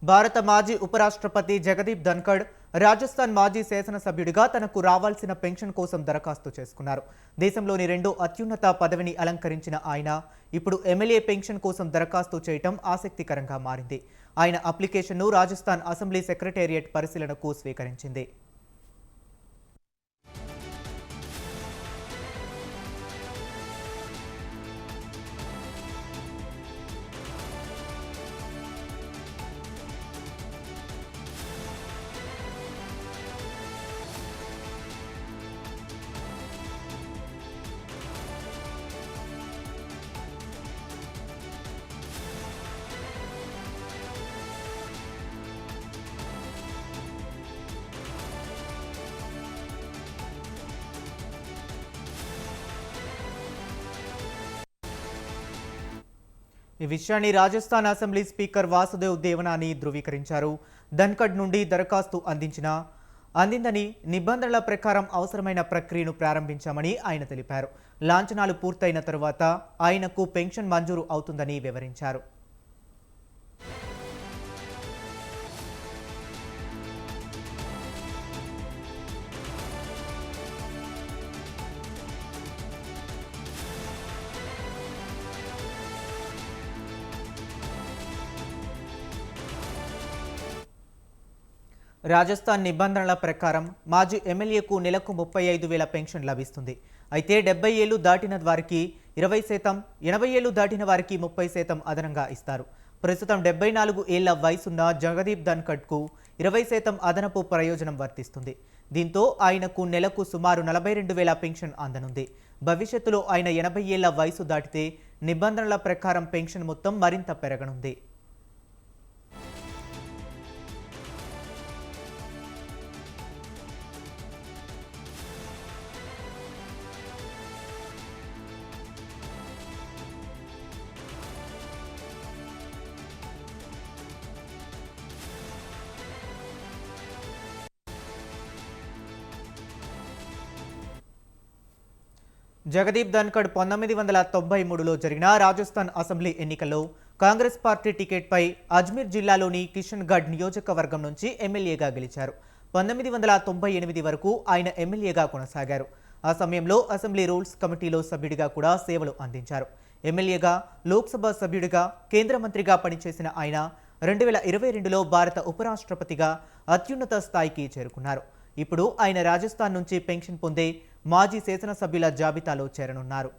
భారత మాజీ ఉపరాష్ట్రపతి జగదీప్ ధన్కడ్ రాజస్థాన్ మాజీ శాసనసభ్యుడిగా తనకు రావాల్సిన పెన్షన్ కోసం దరఖాస్తు చేసుకున్నారు. దేశంలోని రెండో అత్యున్నత పదవిని అలంకరించిన ఆయన ఇప్పుడు ఎమ్మెల్యే పెన్షన్ కోసం దరఖాస్తు చేయటం ఆసక్తికరంగా మారింది. ఆయన అప్లికేషన్ను రాజస్థాన్ అసెంబ్లీ సెక్రటేరియట్ పరిశీలనకు స్వీకరించింది. ఈ విషయాన్ని రాజస్థాన్ అసెంబ్లీ స్పీకర్ వాసుదేవ్ దేవనాని ధృవీకరించారు. ధన్కడ్ నుండి దరఖాస్తు అందిందని, నిబంధనల ప్రకారం అవసరమైన ప్రక్రియను ప్రారంభించామని ఆయన తెలిపారు. లాంఛనాలు పూర్తయిన తరువాత ఆయనకు పెన్షన్ మంజూరు అవుతుందని వివరించారు. రాజస్థాన్ నిబంధనల ప్రకారం మాజీ ఎమ్మెల్యేకు నెలకు 35,000 పెన్షన్ లభిస్తుంది. అయితే 70 ఏళ్లు దాటిన వారికి 20%, 80 ఏళ్లు దాటిన వారికి 30% అదనంగా ఇస్తారు. ప్రస్తుతం 74 ఏళ్ల వయసున్న జగదీప్ ధన్కడ్కు 20% అదనపు ప్రయోజనం వర్తిస్తుంది. దీంతో ఆయనకు నెలకు సుమారు 42,000 పెన్షన్ అందనుంది. భవిష్యత్తులో ఆయన 80 ఏళ్ల వయసు దాటితే నిబంధనల ప్రకారం పెన్షన్ మొత్తం మరింత పెరగనుంది. జగదీప్ ధన్కడ్ 1993లో జరిగిన రాజస్థాన్ అసెంబ్లీ ఎన్నికల్లో కాంగ్రెస్ పార్టీ టికెట్పై అజ్మీర్ జిల్లాలోని కిషన్గఢ్ నియోజకవర్గం నుంచి ఎమ్మెల్యేగా గెలిచారు. 1998 వరకు ఆయన ఎమ్మెల్యేగా కొనసాగారు. ఆ సమయంలో అసెంబ్లీ రూల్స్ కమిటీలో సభ్యుడిగా కూడా సేవలు అందించారు. ఎమ్మెల్యేగా, లోక్సభ సభ్యుడిగా, కేంద్ర మంత్రిగా పనిచేసిన ఆయన 2022లో భారత ఉపరాష్ట్రపతిగా అత్యున్నత స్థాయికి చేరుకున్నారు. ఇప్పుడు ఆయన రాజస్థాన్ నుంచి పెన్షన్ పొందే మాజీ శాసనసభ్యుల జాబితాలో చేరనున్నారు.